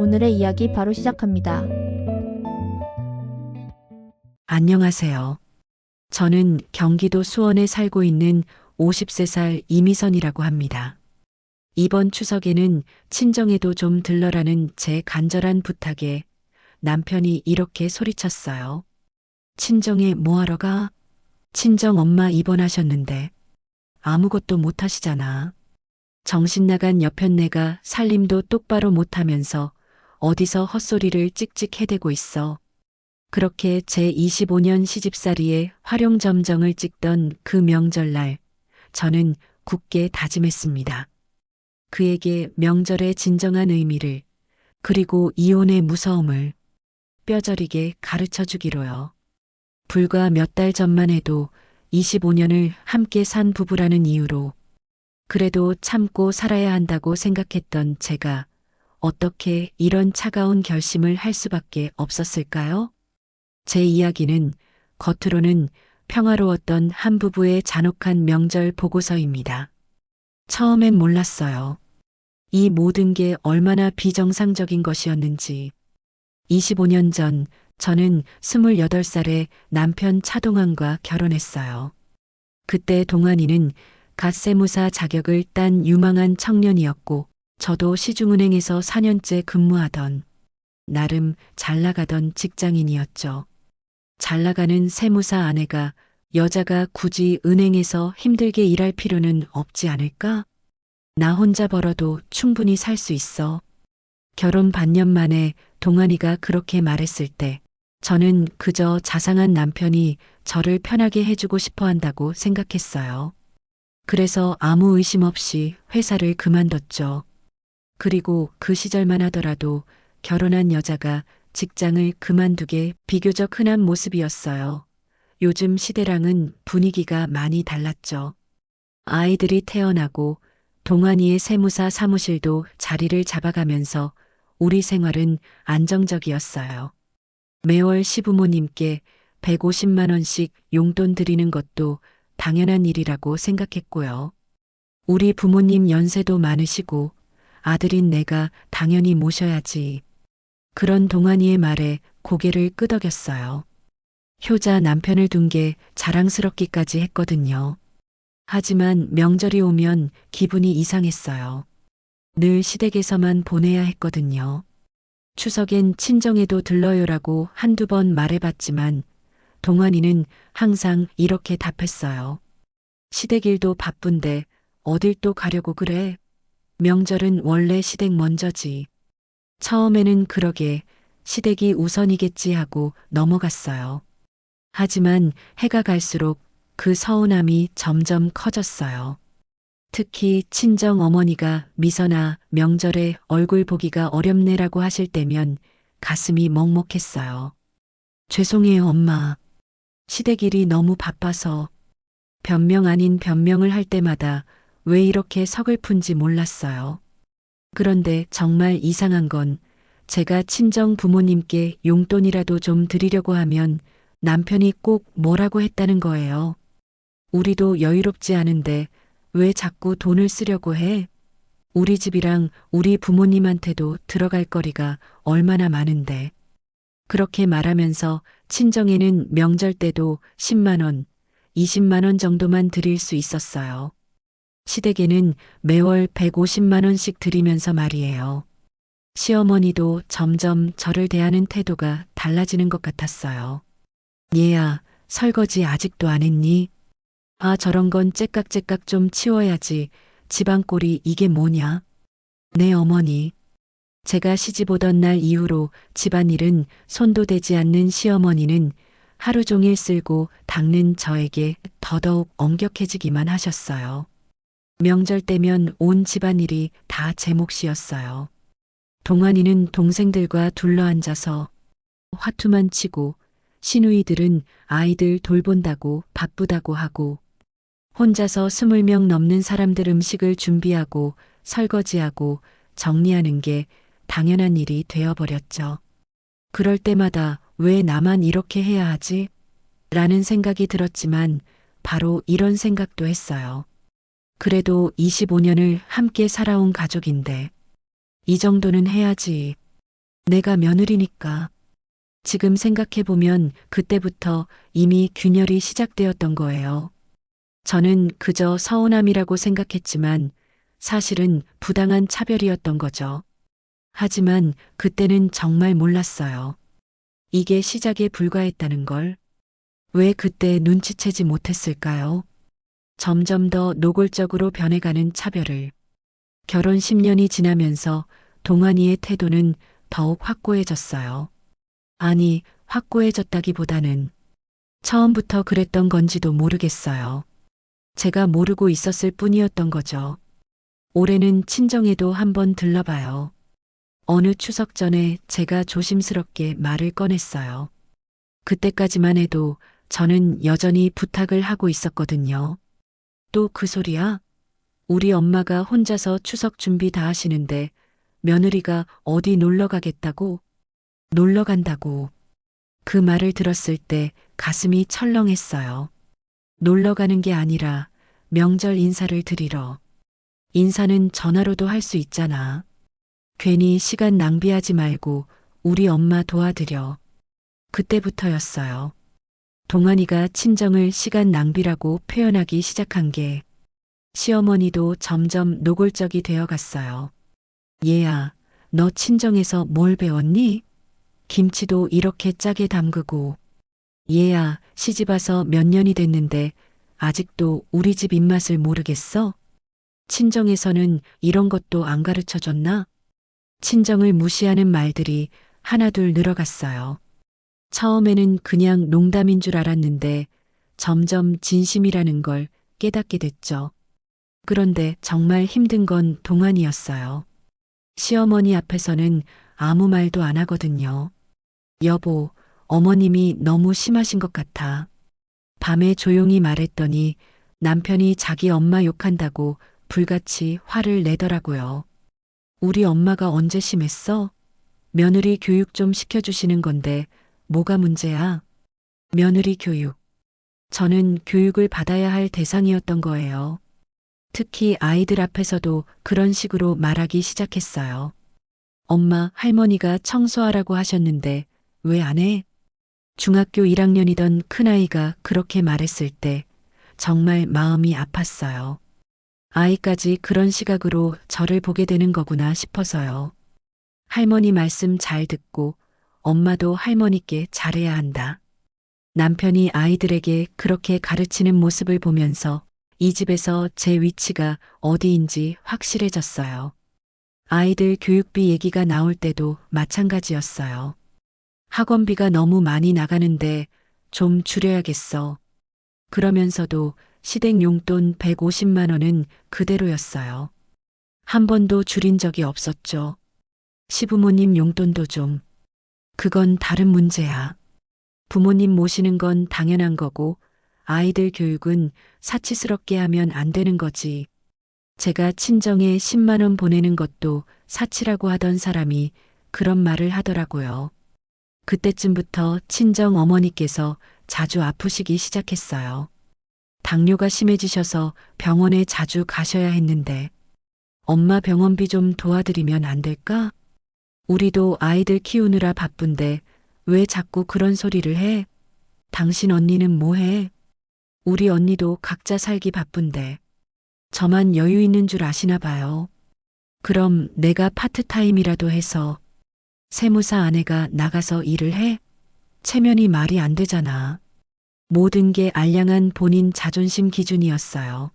오늘의 이야기 바로 시작합니다. 안녕하세요. 저는 경기도 수원에 살고 있는 50세 이미선이라고 합니다. 이번 추석에는 친정에도 좀 들러라는 제 간절한 부탁에 남편이 이렇게 소리쳤어요. 친정에 뭐하러 가? 친정 엄마 입원하셨는데 아무것도 못하시잖아. 정신 나간 여편네가 살림도 똑바로 못하면서 어디서 헛소리를 찍찍 해대고 있어. 그렇게 제 25년 시집살이에 활용점정을 찍던 그 명절날, 저는 굳게 다짐했습니다. 그에게 명절의 진정한 의미를, 그리고 이혼의 무서움을 뼈저리게 가르쳐 주기로요. 불과 몇 달 전만 해도 25년을 함께 산 부부라는 이유로 그래도 참고 살아야 한다고 생각했던 제가 어떻게 이런 차가운 결심을 할 수밖에 없었을까요? 제 이야기는 겉으로는 평화로웠던 한 부부의 잔혹한 명절 보고서입니다. 처음엔 몰랐어요. 이 모든 게 얼마나 비정상적인 것이었는지. 25년 전 저는 28살에 남편 차동환과 결혼했어요. 그때 동환이는 갓 세무사 자격을 딴 유망한 청년이었고 저도 시중은행에서 4년째 근무하던 나름 잘 나가던 직장인이었죠. 잘 나가는 세무사 아내가 여자가 굳이 은행에서 힘들게 일할 필요는 없지 않을까? 나 혼자 벌어도 충분히 살 수 있어. 결혼 반년 만에 동환이가 그렇게 말했을 때 저는 그저 자상한 남편이 저를 편하게 해주고 싶어 한다고 생각했어요. 그래서 아무 의심 없이 회사를 그만뒀죠. 그리고 그 시절만 하더라도 결혼한 여자가 직장을 그만두게 비교적 흔한 모습이었어요. 요즘 시대랑은 분위기가 많이 달랐죠. 아이들이 태어나고 동환이의 세무사 사무실도 자리를 잡아가면서 우리 생활은 안정적이었어요. 매월 시부모님께 150만 원씩 용돈 드리는 것도 당연한 일이라고 생각했고요. 우리 부모님 연세도 많으시고 아들인 내가 당연히 모셔야지. 그런 동환이의 말에 고개를 끄덕였어요. 효자 남편을 둔 게 자랑스럽기까지 했거든요. 하지만 명절이 오면 기분이 이상했어요. 늘 시댁에서만 보내야 했거든요. 추석엔 친정에도 들러요라고 한두 번 말해봤지만 동환이는 항상 이렇게 답했어요. 시댁 일도 바쁜데 어딜 또 가려고 그래? 명절은 원래 시댁 먼저지. 처음에는 그러게 시댁이 우선이겠지 하고 넘어갔어요. 하지만 해가 갈수록 그 서운함이 점점 커졌어요. 특히 친정 어머니가 미선아 명절에 얼굴 보기가 어렵네라고 하실 때면 가슴이 먹먹했어요. 죄송해요 엄마. 시댁 일이 너무 바빠서 변명 아닌 변명을 할 때마다 왜 이렇게 서글픈지 몰랐어요. 그런데 정말 이상한 건 제가 친정 부모님께 용돈이라도 좀 드리려고 하면 남편이 꼭 뭐라고 했다는 거예요. 우리도 여유롭지 않은데 왜 자꾸 돈을 쓰려고 해? 우리 집이랑 우리 부모님한테도 들어갈 거리가 얼마나 많은데. 그렇게 말하면서 친정에는 명절 때도 10만 원, 20만 원 정도만 드릴 수 있었어요. 시댁에는 매월 150만 원씩 드리면서 말이에요. 시어머니도 점점 저를 대하는 태도가 달라지는 것 같았어요. 얘야, 설거지 아직도 안 했니? 아, 저런 건 째깍째깍 좀 치워야지. 집안꼴이 이게 뭐냐? 네, 어머니. 제가 시집 오던 날 이후로 집안일은 손도 대지 않는 시어머니는 하루 종일 쓸고 닦는 저에게 더더욱 엄격해지기만 하셨어요. 명절 때면 온 집안일이 다 제 몫이었어요. 동환이는 동생들과 둘러앉아서 화투만 치고 시누이들은 아이들 돌본다고 바쁘다고 하고 혼자서 20명 넘는 사람들 음식을 준비하고 설거지하고 정리하는 게 당연한 일이 되어버렸죠. 그럴 때마다 왜 나만 이렇게 해야 하지? 라는 생각이 들었지만 바로 이런 생각도 했어요. 그래도 25년을 함께 살아온 가족인데 이 정도는 해야지. 내가 며느리니까. 지금 생각해보면 그때부터 이미 균열이 시작되었던 거예요. 저는 그저 서운함이라고 생각했지만 사실은 부당한 차별이었던 거죠. 하지만 그때는 정말 몰랐어요. 이게 시작에 불과했다는 걸. 왜 그때 눈치채지 못했을까요? 점점 더 노골적으로 변해가는 차별을. 결혼 10년이 지나면서 동환이의 태도는 더욱 확고해졌어요. 아니, 확고해졌다기보다는 처음부터 그랬던 건지도 모르겠어요. 제가 모르고 있었을 뿐이었던 거죠. 올해는 친정에도 한번 들러봐요. 어느 추석 전에 제가 조심스럽게 말을 꺼냈어요. 그때까지만 해도 저는 여전히 부탁을 하고 있었거든요. 또 그 소리야? 우리 엄마가 혼자서 추석 준비 다 하시는데 며느리가 어디 놀러 가겠다고? 놀러 간다고. 그 말을 들었을 때 가슴이 철렁했어요. 놀러 가는 게 아니라 명절 인사를 드리러. 인사는 전화로도 할 수 있잖아. 괜히 시간 낭비하지 말고 우리 엄마 도와드려. 그때부터였어요. 동환이가 친정을 시간 낭비라고 표현하기 시작한 게 시어머니도 점점 노골적이 되어 갔어요. 얘야, 너 친정에서 뭘 배웠니? 김치도 이렇게 짜게 담그고. 얘야, 시집 와서 몇 년이 됐는데 아직도 우리 집 입맛을 모르겠어? 친정에서는 이런 것도 안 가르쳐 줬나? 친정을 무시하는 말들이 하나둘 늘어갔어요. 처음에는 그냥 농담인 줄 알았는데 점점 진심이라는 걸 깨닫게 됐죠. 그런데 정말 힘든 건 동안이었어요. 시어머니 앞에서는 아무 말도 안 하거든요. 여보, 어머님이 너무 심하신 것 같아. 밤에 조용히 말했더니 남편이 자기 엄마 욕한다고 불같이 화를 내더라고요. 우리 엄마가 언제 심했어? 며느리 교육 좀 시켜주시는 건데 뭐가 문제야? 며느리 교육. 저는 교육을 받아야 할 대상이었던 거예요. 특히 아이들 앞에서도 그런 식으로 말하기 시작했어요. 엄마, 할머니가 청소하라고 하셨는데 왜 안 해? 중학교 1학년이던 큰아이가 그렇게 말했을 때 정말 마음이 아팠어요. 아이까지 그런 시각으로 저를 보게 되는 거구나 싶어서요. 할머니 말씀 잘 듣고 엄마도 할머니께 잘해야 한다. 남편이 아이들에게 그렇게 가르치는 모습을 보면서 이 집에서 제 위치가 어디인지 확실해졌어요. 아이들 교육비 얘기가 나올 때도 마찬가지였어요. 학원비가 너무 많이 나가는데 좀 줄여야겠어. 그러면서도 시댁 용돈 150만 원은 그대로였어요. 한 번도 줄인 적이 없었죠. 시부모님 용돈도 좀. 그건 다른 문제야. 부모님 모시는 건 당연한 거고 아이들 교육은 사치스럽게 하면 안 되는 거지. 제가 친정에 10만 원 보내는 것도 사치라고 하던 사람이 그런 말을 하더라고요. 그때쯤부터 친정 어머니께서 자주 아프시기 시작했어요. 당뇨가 심해지셔서 병원에 자주 가셔야 했는데 엄마 병원비 좀 도와드리면 안 될까? 우리도 아이들 키우느라 바쁜데 왜 자꾸 그런 소리를 해? 당신 언니는 뭐 해? 우리 언니도 각자 살기 바쁜데 저만 여유 있는 줄 아시나 봐요. 그럼 내가 파트타임이라도 해서 세무사 아내가 나가서 일을 해? 체면이 말이 안 되잖아. 모든 게 알량한 본인 자존심 기준이었어요.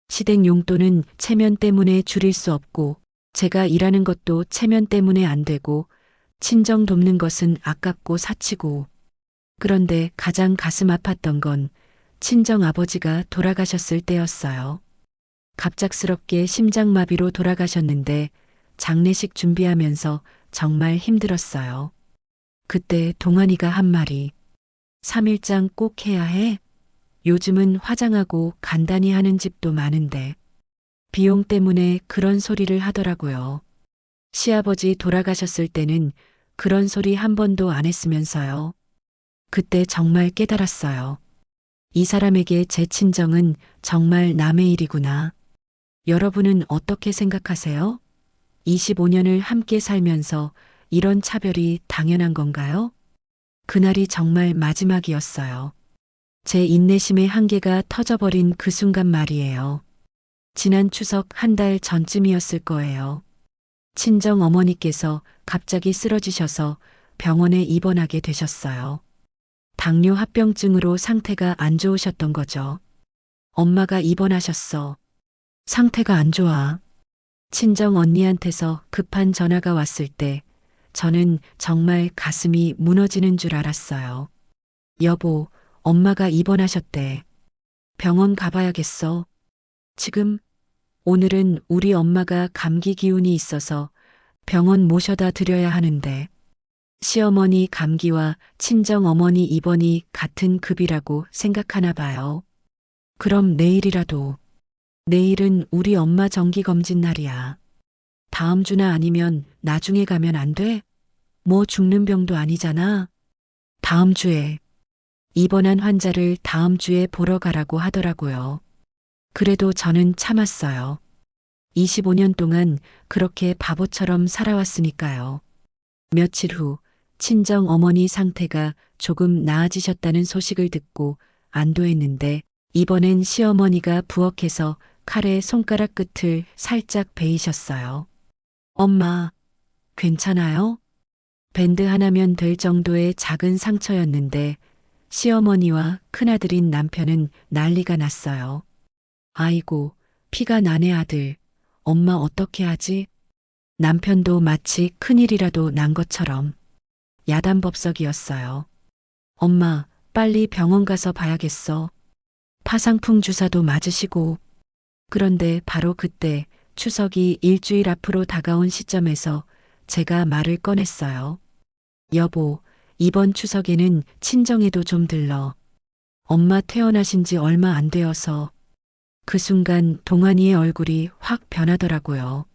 시댁 용돈은 체면 때문에 줄일 수 없고 제가 일하는 것도 체면 때문에 안 되고 친정 돕는 것은 아깝고 사치고. 그런데 가장 가슴 아팠던 건 친정 아버지가 돌아가셨을 때였어요. 갑작스럽게 심장마비로 돌아가셨는데 장례식 준비하면서 정말 힘들었어요. 그때 동환이가 한 말이 3일장 꼭 해야 해? 요즘은 화장하고 간단히 하는 집도 많은데 비용 때문에 그런 소리를 하더라고요. 시아버지 돌아가셨을 때는 그런 소리 한 번도 안 했으면서요. 그때 정말 깨달았어요. 이 사람에게 제 친정은 정말 남의 일이구나. 여러분은 어떻게 생각하세요? 25년을 함께 살면서 이런 차별이 당연한 건가요? 그날이 정말 마지막이었어요. 제 인내심의 한계가 터져버린 그 순간 말이에요. 지난 추석 한 달 전쯤이었을 거예요. 친정 어머니께서 갑자기 쓰러지셔서 병원에 입원하게 되셨어요. 당뇨 합병증으로 상태가 안 좋으셨던 거죠. 엄마가 입원하셨어. 상태가 안 좋아. 친정 언니한테서 급한 전화가 왔을 때 저는 정말 가슴이 무너지는 줄 알았어요. 여보, 엄마가 입원하셨대. 병원 가봐야겠어. 지금, 오늘은 우리 엄마가 감기 기운이 있어서 병원 모셔다 드려야 하는데, 시어머니 감기와 친정 어머니 입원이 같은 급이라고 생각하나 봐요. 그럼 내일이라도. 내일은 우리 엄마 정기검진 날이야. 다음 주나 아니면 나중에 가면 안 돼? 뭐 죽는 병도 아니잖아. 다음 주에. 입원한 환자를 다음 주에 보러 가라고 하더라고요. 그래도 저는 참았어요. 25년 동안 그렇게 바보처럼 살아왔으니까요. 며칠 후 친정 어머니 상태가 조금 나아지셨다는 소식을 듣고 안도했는데 이번엔 시어머니가 부엌에서 칼에 손가락 끝을 살짝 베이셨어요. 엄마, 괜찮아요? 밴드 하나면 될 정도의 작은 상처였는데 시어머니와 큰아들인 남편은 난리가 났어요. 아이고, 피가 나네 아들. 엄마 어떻게 하지? 남편도 마치 큰일이라도 난 것처럼 야단법석이었어요. 엄마, 빨리 병원 가서 봐야겠어. 파상풍 주사도 맞으시고. 그런데 바로 그때 추석이 일주일 앞으로 다가온 시점에서 제가 말을 꺼냈어요. 여보, 이번 추석에는 친정에도 좀 들러. 엄마 퇴원하신 지 얼마 안 되어서. 그 순간 동환이의 얼굴이 확 변하더라고요.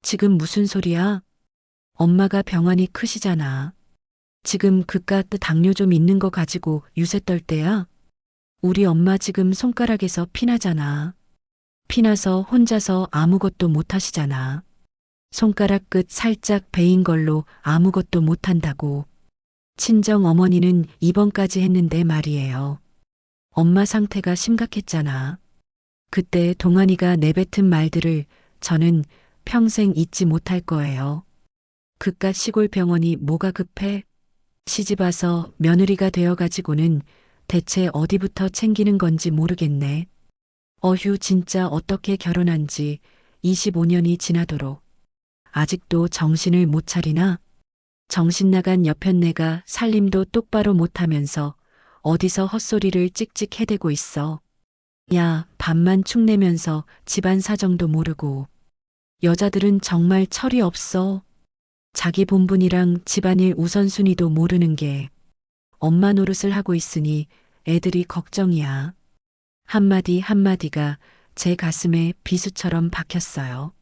지금 무슨 소리야? 엄마가 병환이 크시잖아. 지금 그깟 당뇨 좀 있는 거 가지고 유세 떨 때야? 우리 엄마 지금 손가락에서 피나잖아. 피나서 혼자서 아무것도 못 하시잖아. 손가락 끝 살짝 베인 걸로 아무것도 못 한다고. 친정 어머니는 입원까지 했는데 말이에요. 엄마 상태가 심각했잖아. 그때 동환이가 내뱉은 말들을 저는 평생 잊지 못할 거예요. 그깟 시골 병원이 뭐가 급해? 시집 와서 며느리가 되어가지고는 대체 어디부터 챙기는 건지 모르겠네. 어휴 진짜 어떻게 결혼한 지 25년이 지나도록 아직도 정신을 못 차리나? 정신 나간 여편네가 살림도 똑바로 못하면서 어디서 헛소리를 찍찍 해대고 있어. 야, 밥만 축내면서 집안 사정도 모르고. 여자들은 정말 철이 없어. 자기 본분이랑 집안일 우선순위도 모르는 게 엄마 노릇을 하고 있으니 애들이 걱정이야. 한마디 한마디가 제 가슴에 비수처럼 박혔어요.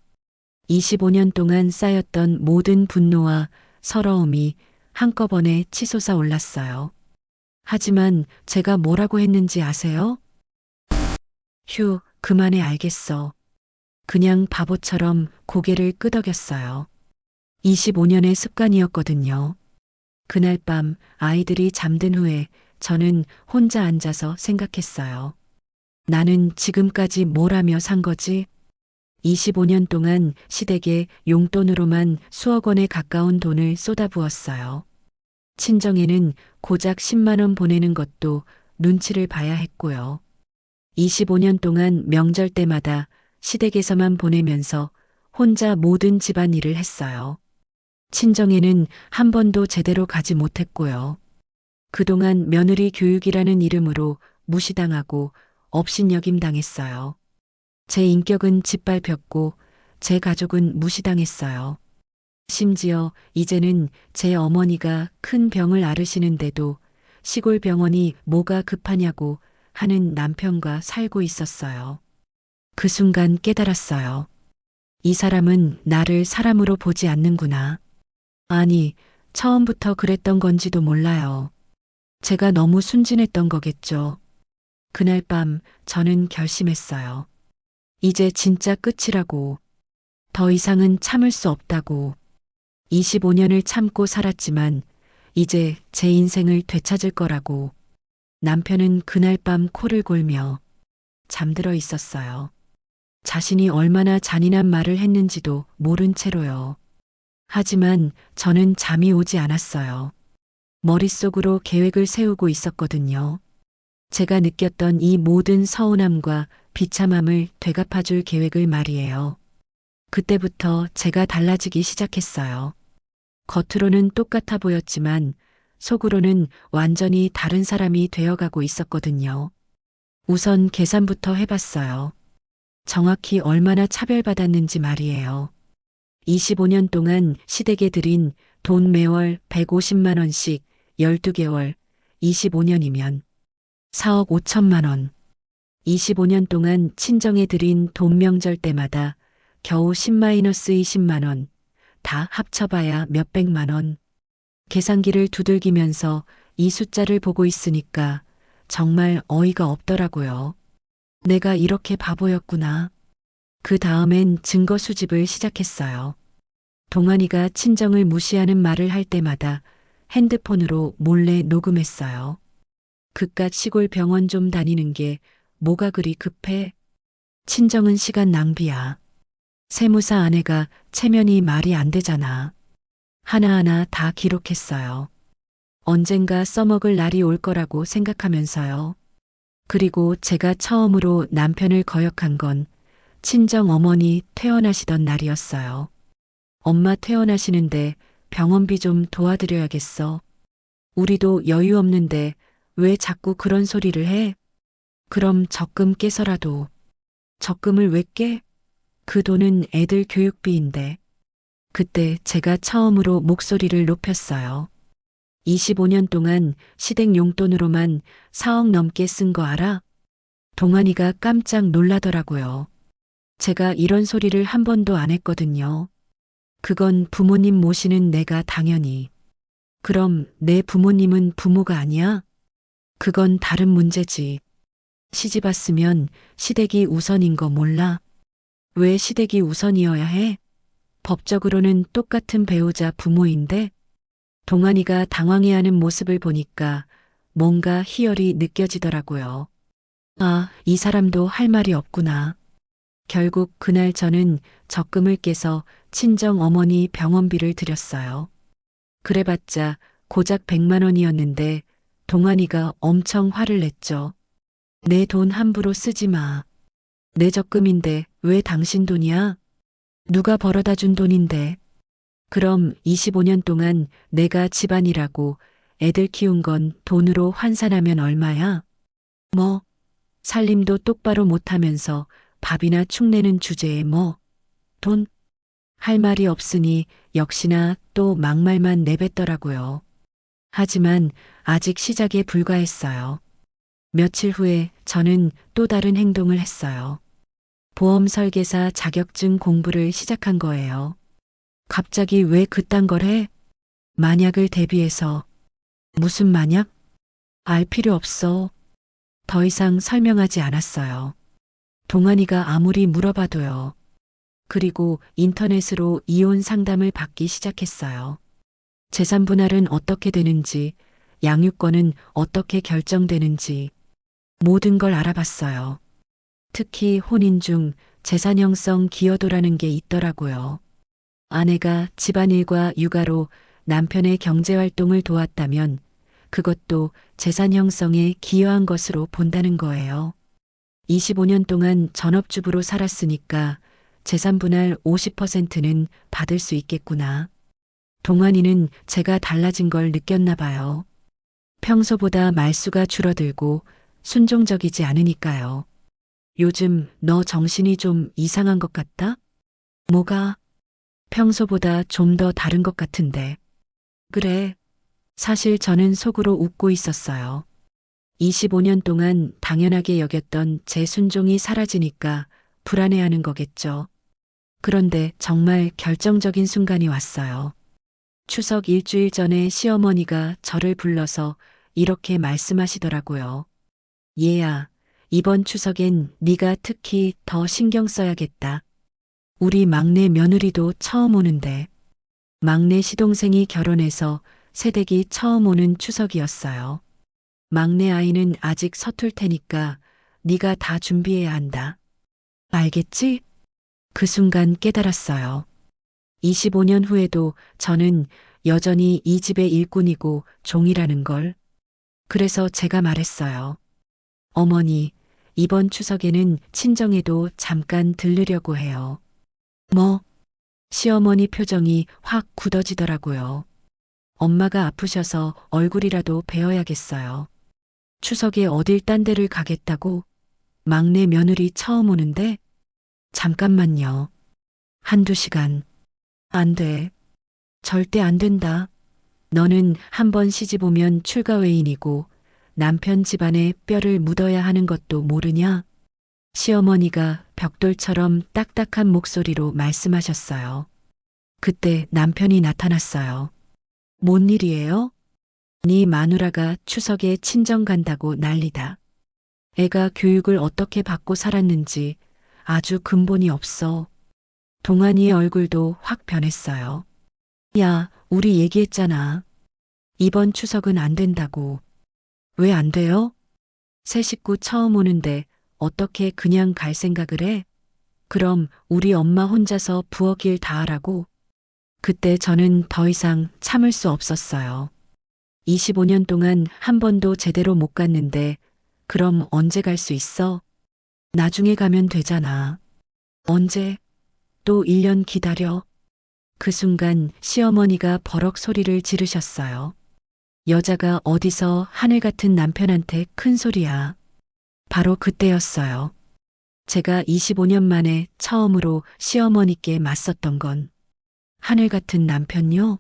25년 동안 쌓였던 모든 분노와 서러움이 한꺼번에 치솟아 올랐어요. 하지만 제가 뭐라고 했는지 아세요? 휴, 그만해 알겠어. 그냥 바보처럼 고개를 끄덕였어요. 25년의 습관이었거든요. 그날 밤 아이들이 잠든 후에 저는 혼자 앉아서 생각했어요. 나는 지금까지 뭘 하며 산 거지? 25년 동안 시댁에 용돈으로만 수억 원에 가까운 돈을 쏟아부었어요. 친정에는 고작 10만 원 보내는 것도 눈치를 봐야 했고요. 25년 동안 명절 때마다 시댁에서만 보내면서 혼자 모든 집안일을 했어요. 친정에는 한 번도 제대로 가지 못했고요. 그동안 며느리 교육이라는 이름으로 무시당하고 업신여김 당했어요. 제 인격은 짓밟혔고 제 가족은 무시당했어요. 심지어 이제는 제 어머니가 큰 병을 앓으시는데도 시골 병원이 뭐가 급하냐고 하는 남편과 살고 있었어요. 그 순간 깨달았어요. 이 사람은 나를 사람으로 보지 않는구나. 아니, 처음부터 그랬던 건지도 몰라요. 제가 너무 순진했던 거겠죠. 그날 밤 저는 결심했어요. 이제 진짜 끝이라고. 더 이상은 참을 수 없다고. 25년을 참고 살았지만 이제 제 인생을 되찾을 거라고. 남편은 그날 밤 코를 골며 잠들어 있었어요. 자신이 얼마나 잔인한 말을 했는지도 모른 채로요. 하지만 저는 잠이 오지 않았어요. 머릿속으로 계획을 세우고 있었거든요. 제가 느꼈던 이 모든 서운함과 비참함을 되갚아줄 계획을 말이에요. 그때부터 제가 달라지기 시작했어요. 겉으로는 똑같아 보였지만 속으로는 완전히 다른 사람이 되어가고 있었거든요. 우선 계산부터 해봤어요. 정확히 얼마나 차별받았는지 말이에요. 25년 동안 시댁에 들인 돈 매월 150만 원씩 12개월, 25년이면 4억 5천만 원. 25년 동안 친정에 들인 돈 명절 때마다 겨우 10-20만 원. 다 합쳐봐야 몇백만 원. 계산기를 두들기면서 이 숫자를 보고 있으니까 정말 어이가 없더라고요. 내가 이렇게 바보였구나. 그 다음엔 증거 수집을 시작했어요. 동환이가 친정을 무시하는 말을 할 때마다 핸드폰으로 몰래 녹음했어요. 그깟 시골 병원 좀 다니는 게 뭐가 그리 급해? 친정은 시간 낭비야. 세무사 아내가 체면이 말이 안 되잖아. 하나하나 다 기록했어요. 언젠가 써먹을 날이 올 거라고 생각하면서요. 그리고 제가 처음으로 남편을 거역한 건 친정 어머니 퇴원하시던 날이었어요. 엄마 퇴원하시는데 병원비 좀 도와드려야겠어. 우리도 여유 없는데 왜 자꾸 그런 소리를 해? 그럼 적금 깨서라도. 적금을 왜 깨? 그 돈은 애들 교육비인데. 그때 제가 처음으로 목소리를 높였어요. 25년 동안 시댁 용돈으로만 4억 넘게 쓴 거 알아? 동환이가 깜짝 놀라더라고요. 제가 이런 소리를 한 번도 안 했거든요. 그건 부모님 모시는 내가 당연히. 그럼 내 부모님은 부모가 아니야? 그건 다른 문제지. 시집 왔으면 시댁이 우선인 거 몰라? 왜 시댁이 우선이어야 해? 법적으로는 똑같은 배우자 부모인데? 동환이가 당황해하는 모습을 보니까 뭔가 희열이 느껴지더라고요. 아, 이 사람도 할 말이 없구나. 결국 그날 저는 적금을 깨서 친정 어머니 병원비를 드렸어요. 그래봤자 고작 100만 원이었는데 동환이가 엄청 화를 냈죠. 내 돈 함부로 쓰지 마. 내 적금인데 왜 당신 돈이야? 누가 벌어다 준 돈인데. 그럼 25년 동안 내가 집안이라고 애들 키운 건 돈으로 환산하면 얼마야? 뭐, 살림도 똑바로 못하면서 밥이나 축내는 주제에 뭐, 돈? 할 말이 없으니 역시나 또 막말만 내뱉더라고요. 하지만 아직 시작에 불과했어요. 며칠 후에 저는 또 다른 행동을 했어요. 보험 설계사 자격증 공부를 시작한 거예요. 갑자기 왜 그딴 걸 해? 만약을 대비해서. 무슨 만약? 알 필요 없어. 더 이상 설명하지 않았어요. 동환이가 아무리 물어봐도요. 그리고 인터넷으로 이혼 상담을 받기 시작했어요. 재산 분할은 어떻게 되는지, 양육권은 어떻게 결정되는지 모든 걸 알아봤어요. 특히 혼인 중 재산 형성 기여도라는 게 있더라고요. 아내가 집안일과 육아로 남편의 경제활동을 도왔다면 그것도 재산 형성에 기여한 것으로 본다는 거예요. 25년 동안 전업주부로 살았으니까 재산 분할 50%는 받을 수 있겠구나. 동환이는 제가 달라진 걸 느꼈나 봐요. 평소보다 말수가 줄어들고 순종적이지 않으니까요. 요즘 너 정신이 좀 이상한 것 같다? 뭐가? 평소보다 좀 더 다른 것 같은데. 그래. 사실 저는 속으로 웃고 있었어요. 25년 동안 당연하게 여겼던 제 순종이 사라지니까 불안해하는 거겠죠. 그런데 정말 결정적인 순간이 왔어요. 추석 일주일 전에 시어머니가 저를 불러서 이렇게 말씀하시더라고요. 얘야, 이번 추석엔 네가 특히 더 신경 써야겠다. 우리 막내 며느리도 처음 오는데 막내 시동생이 결혼해서 새댁이 처음 오는 추석이었어요. 막내 아이는 아직 서툴 테니까 네가 다 준비해야 한다. 알겠지? 그 순간 깨달았어요. 25년 후에도 저는 여전히 이 집의 일꾼이고 종이라는 걸. 그래서 제가 말했어요. 어머니, 이번 추석에는 친정에도 잠깐 들르려고 해요. 뭐? 시어머니 표정이 확 굳어지더라고요. 엄마가 아프셔서 얼굴이라도 베어야겠어요. 추석에 어딜 딴 데를 가겠다고? 막내 며느리 처음 오는데? 잠깐만요. 한두 시간. 안 돼. 절대 안 된다. 너는 한 번 시집 오면 출가외인이고 남편 집안에 뼈를 묻어야 하는 것도 모르냐? 시어머니가 벽돌처럼 딱딱한 목소리로 말씀하셨어요. 그때 남편이 나타났어요. 뭔 일이에요? 네 마누라가 추석에 친정 간다고 난리다. 애가 교육을 어떻게 받고 살았는지 아주 근본이 없어. 동안이의 얼굴도 확 변했어요. 야, 우리 얘기했잖아. 이번 추석은 안 된다고. 왜 안 돼요? 새 식구 처음 오는데 어떻게 그냥 갈 생각을 해? 그럼 우리 엄마 혼자서 부엌일 다 하라고? 그때 저는 더 이상 참을 수 없었어요. 25년 동안 한 번도 제대로 못 갔는데 그럼 언제 갈 수 있어? 나중에 가면 되잖아. 언제? 또 1년 기다려. 그 순간 시어머니가 버럭 소리를 지르셨어요. 여자가 어디서 하늘 같은 남편한테 큰 소리야. 바로 그때였어요. 제가 25년 만에 처음으로 시어머니께 맞섰던 건 하늘 같은 남편요?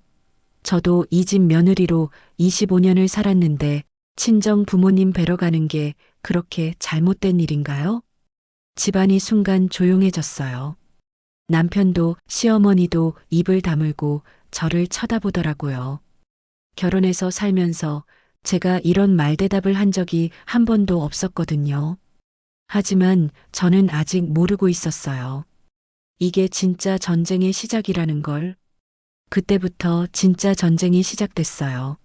저도 이 집 며느리로 25년을 살았는데 친정 부모님 뵈러 가는 게 그렇게 잘못된 일인가요? 집안이 순간 조용해졌어요. 남편도 시어머니도 입을 다물고 저를 쳐다보더라고요. 결혼해서 살면서 제가 이런 말대답을 한 적이 한 번도 없었거든요. 하지만 저는 아직 모르고 있었어요. 이게 진짜 전쟁의 시작이라는 걸. 그때부터 진짜 전쟁이 시작됐어요.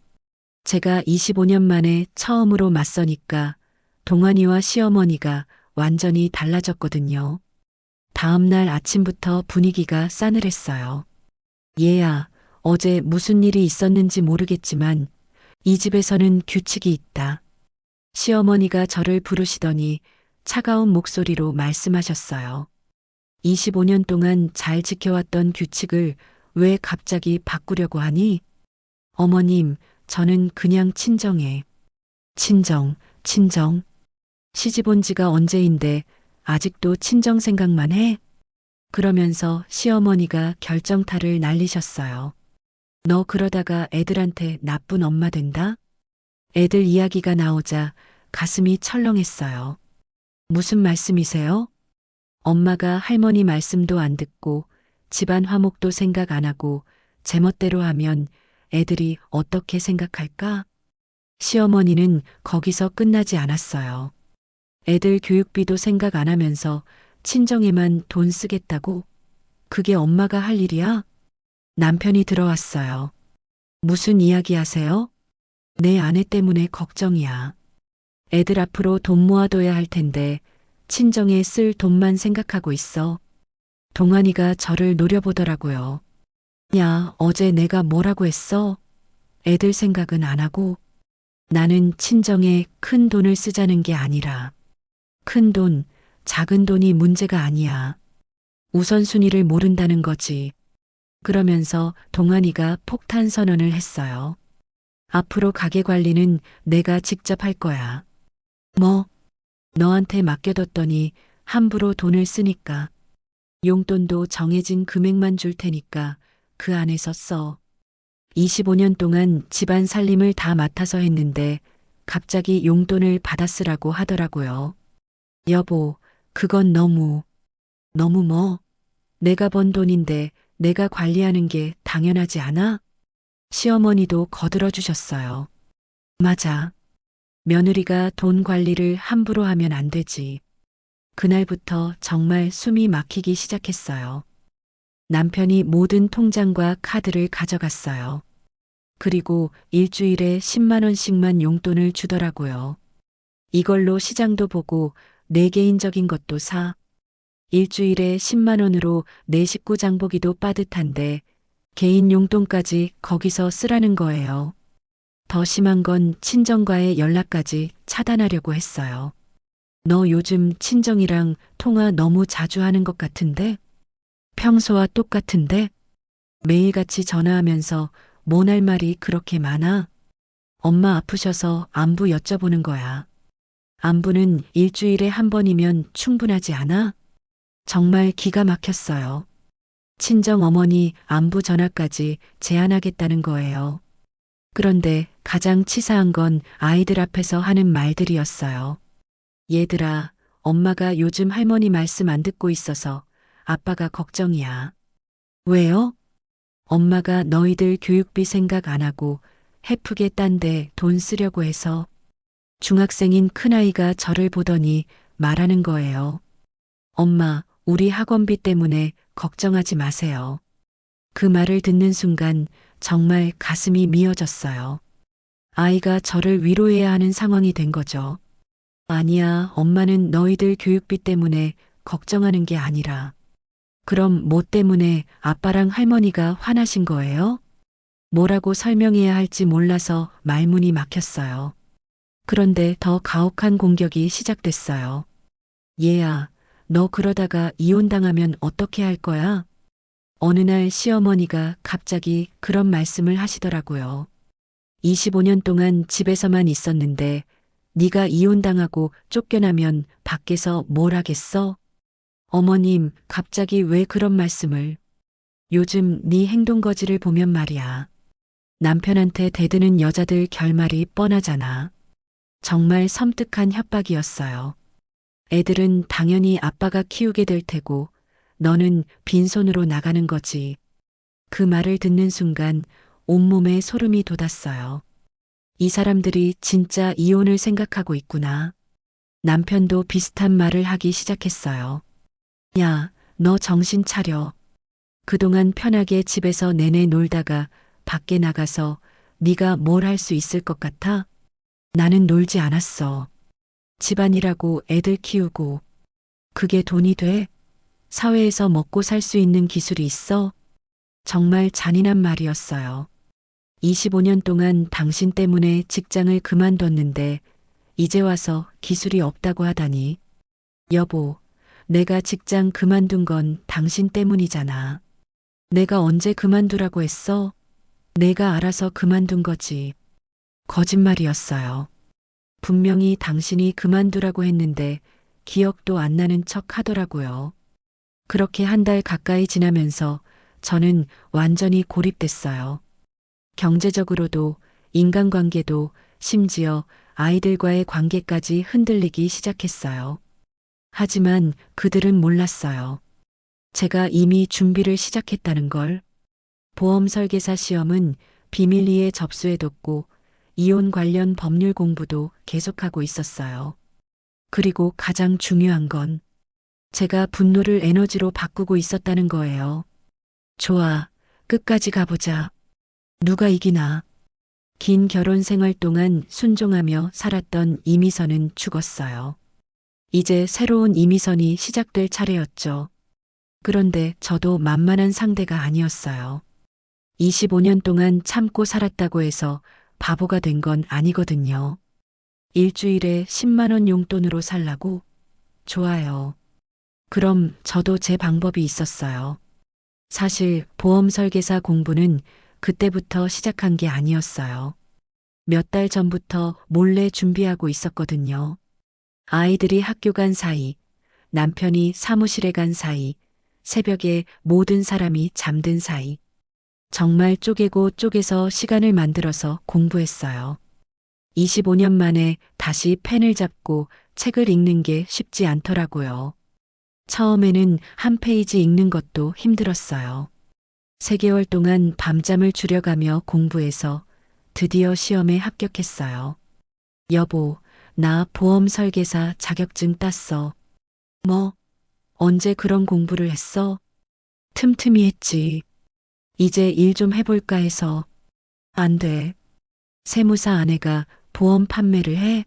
제가 25년 만에 처음으로 맞서니까 동안이와 시어머니가 완전히 달라졌거든요. 다음 날 아침부터 분위기가 싸늘했어요. 얘야, 어제 무슨 일이 있었는지 모르겠지만 이 집에서는 규칙이 있다. 시어머니가 저를 부르시더니 차가운 목소리로 말씀하셨어요. 25년 동안 잘 지켜왔던 규칙을 왜 갑자기 바꾸려고 하니? 어머님, 저는 그냥 친정에. 친정. 시집 온 지가 언제인데 아직도 친정 생각만 해? 그러면서 시어머니가 결정타를 날리셨어요. 너 그러다가 애들한테 나쁜 엄마 된다? 애들 이야기가 나오자 가슴이 철렁했어요. 무슨 말씀이세요? 엄마가 할머니 말씀도 안 듣고 집안 화목도 생각 안 하고 제멋대로 하면 애들이 어떻게 생각할까? 시어머니는 거기서 끝나지 않았어요. 애들 교육비도 생각 안 하면서 친정에만 돈 쓰겠다고? 그게 엄마가 할 일이야? 남편이 들어왔어요. 무슨 이야기 하세요? 내 아내 때문에 걱정이야. 애들 앞으로 돈 모아둬야 할 텐데 친정에 쓸 돈만 생각하고 있어. 동안이가 저를 노려보더라고요. 야, 어제 내가 뭐라고 했어? 애들 생각은 안 하고 나는 친정에 큰 돈을 쓰자는 게 아니라 큰 돈, 작은 돈이 문제가 아니야. 우선순위를 모른다는 거지. 그러면서 동안이가 폭탄 선언을 했어요. 앞으로 가게 관리는 내가 직접 할 거야. 뭐? 너한테 맡겨뒀더니 함부로 돈을 쓰니까. 용돈도 정해진 금액만 줄 테니까 그 안에서 써. 25년 동안 집안 살림을 다 맡아서 했는데 갑자기 용돈을 받아 쓰라고 하더라고요. 여보, 그건 너무 뭐? 내가 번 돈인데 내가 관리하는 게 당연하지 않아? 시어머니도 거들어 주셨어요. 맞아. 며느리가 돈 관리를 함부로 하면 안 되지. 그날부터 정말 숨이 막히기 시작했어요. 남편이 모든 통장과 카드를 가져갔어요. 그리고 일주일에 10만 원씩만 용돈을 주더라고요. 이걸로 시장도 보고 내 개인적인 것도 사. 일주일에 10만 원으로 내 식구 장보기도 빠듯한데 개인 용돈까지 거기서 쓰라는 거예요. 더 심한 건 친정과의 연락까지 차단하려고 했어요. 너 요즘 친정이랑 통화 너무 자주 하는 것 같은데? 평소와 똑같은데? 매일같이 전화하면서 뭘 할 말이 그렇게 많아? 엄마 아프셔서 안부 여쭤보는 거야. 안부는 일주일에 한 번이면 충분하지 않아? 정말 기가 막혔어요. 친정 어머니 안부 전화까지 제한하겠다는 거예요. 그런데 가장 치사한 건 아이들 앞에서 하는 말들이었어요. 얘들아, 엄마가 요즘 할머니 말씀 안 듣고 있어서 아빠가 걱정이야. 왜요? 엄마가 너희들 교육비 생각 안 하고 헤프게 딴 데 돈 쓰려고 해서. 중학생인 큰아이가 저를 보더니 말하는 거예요. 엄마, 우리 학원비 때문에 걱정하지 마세요. 그 말을 듣는 순간 정말 가슴이 미어졌어요. 아이가 저를 위로해야 하는 상황이 된 거죠. 아니야, 엄마는 너희들 교육비 때문에 걱정하는 게 아니라. 그럼 뭐 때문에 아빠랑 할머니가 화나신 거예요? 뭐라고 설명해야 할지 몰라서 말문이 막혔어요. 그런데 더 가혹한 공격이 시작됐어요. 얘야, 너 그러다가 이혼당하면 어떻게 할 거야? 어느 날 시어머니가 갑자기 그런 말씀을 하시더라고요. 25년 동안 집에서만 있었는데 네가 이혼당하고 쫓겨나면 밖에서 뭘 하겠어? 어머님, 갑자기 왜 그런 말씀을? 요즘 네 행동 거지를 보면 말이야. 남편한테 대드는 여자들 결말이 뻔하잖아. 정말 섬뜩한 협박이었어요. 애들은 당연히 아빠가 키우게 될 테고 너는 빈손으로 나가는 거지. 그 말을 듣는 순간 온몸에 소름이 돋았어요. 이 사람들이 진짜 이혼을 생각하고 있구나. 남편도 비슷한 말을 하기 시작했어요. 야, 너 정신 차려. 그동안 편하게 집에서 내내 놀다가 밖에 나가서 네가 뭘 할 수 있을 것 같아? 나는 놀지 않았어. 집안일하고 애들 키우고. 그게 돈이 돼? 사회에서 먹고 살 수 있는 기술이 있어? 정말 잔인한 말이었어요. 25년 동안 당신 때문에 직장을 그만뒀는데 이제 와서 기술이 없다고 하다니. 여보, 내가 직장 그만둔 건 당신 때문이잖아. 내가 언제 그만두라고 했어? 내가 알아서 그만둔 거지. 거짓말이었어요. 분명히 당신이 그만두라고 했는데 기억도 안 나는 척 하더라고요. 그렇게 한 달 가까이 지나면서 저는 완전히 고립됐어요. 경제적으로도, 인간관계도, 심지어 아이들과의 관계까지 흔들리기 시작했어요. 하지만 그들은 몰랐어요. 제가 이미 준비를 시작했다는 걸. 보험 설계사 시험은 비밀리에 접수해뒀고 이혼 관련 법률 공부도 계속하고 있었어요. 그리고 가장 중요한 건 제가 분노를 에너지로 바꾸고 있었다는 거예요. 좋아, 끝까지 가보자. 누가 이기나. 긴 결혼 생활 동안 순종하며 살았던 이미선은 죽었어요. 이제 새로운 이미선이 시작될 차례였죠. 그런데 저도 만만한 상대가 아니었어요. 25년 동안 참고 살았다고 해서 바보가 된 건 아니거든요. 일주일에 10만 원 용돈으로 살라고? 좋아요. 그럼 저도 제 방법이 있었어요. 사실 보험 설계사 공부는 그때부터 시작한 게 아니었어요. 몇 달 전부터 몰래 준비하고 있었거든요. 아이들이 학교 간 사이, 남편이 사무실에 간 사이, 새벽에 모든 사람이 잠든 사이. 정말 쪼개고 쪼개서 시간을 만들어서 공부했어요. 25년 만에 다시 펜을 잡고 책을 읽는 게 쉽지 않더라고요. 처음에는 한 페이지 읽는 것도 힘들었어요. 3개월 동안 밤잠을 줄여가며 공부해서 드디어 시험에 합격했어요. 여보, 나 보험 설계사 자격증 땄어. 뭐? 언제 그런 공부를 했어? 틈틈이 했지. 이제 일 좀 해볼까 해서. 안 돼. 세무사 아내가 보험 판매를 해.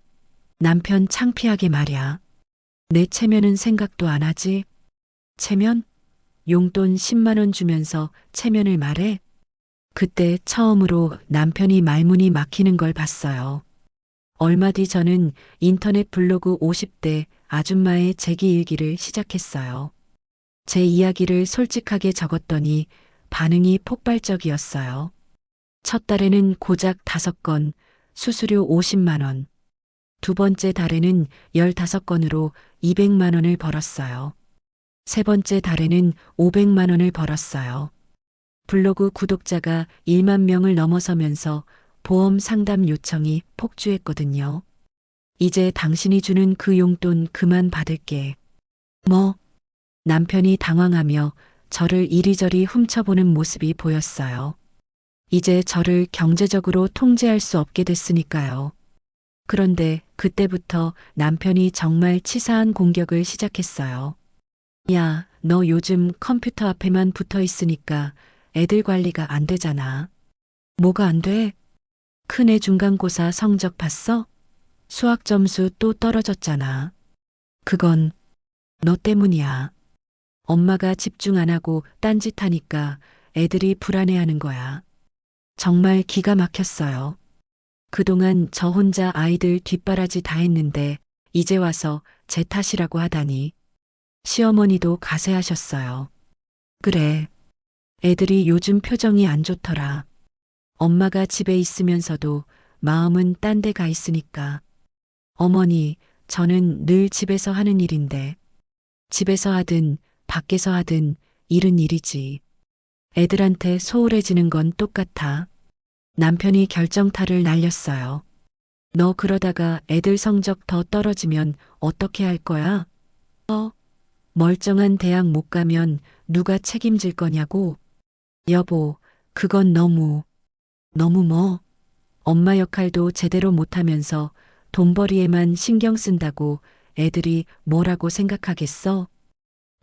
남편 창피하게 말이야. 내 체면은 생각도 안 하지. 체면? 용돈 10만 원 주면서 체면을 말해? 그때 처음으로 남편이 말문이 막히는 걸 봤어요. 얼마 뒤 저는 인터넷 블로그 50대 아줌마의 재기일기를 시작했어요. 제 이야기를 솔직하게 적었더니 반응이 폭발적이었어요. 첫 달에는 고작 5건, 수수료 50만 원. 두 번째 달에는 15건으로 200만 원을 벌었어요. 세 번째 달에는 500만 원을 벌었어요. 블로그 구독자가 1만 명을 넘어서면서 보험 상담 요청이 폭주했거든요. 이제 당신이 주는 그 용돈 그만 받을게. 뭐? 남편이 당황하며 저를 이리저리 훔쳐보는 모습이 보였어요. 이제 저를 경제적으로 통제할 수 없게 됐으니까요. 그런데 그때부터 남편이 정말 치사한 공격을 시작했어요. 야, 너 요즘 컴퓨터 앞에만 붙어 있으니까 애들 관리가 안 되잖아. 뭐가 안 돼? 큰애 중간고사 성적 봤어? 수학 점수 또 떨어졌잖아. 그건 너 때문이야. 엄마가 집중 안 하고 딴짓하니까 애들이 불안해하는 거야. 정말 기가 막혔어요. 그동안 저 혼자 아이들 뒷바라지 다 했는데 이제 와서 제 탓이라고 하다니. 시어머니도 가세하셨어요. 그래. 애들이 요즘 표정이 안 좋더라. 엄마가 집에 있으면서도 마음은 딴 데 가 있으니까. 어머니, 저는 늘 집에서 하는 일인데. 집에서 하든 밖에서 하든 일은 일이지. 애들한테 소홀해지는 건 똑같아. 남편이 결정타를 날렸어요. 너 그러다가 애들 성적 더 떨어지면 어떻게 할 거야? 멀쩡한 대학 못 가면 누가 책임질 거냐고? 여보, 그건 너무 뭐? 엄마 역할도 제대로 못하면서 돈벌이에만 신경 쓴다고 애들이 뭐라고 생각하겠어?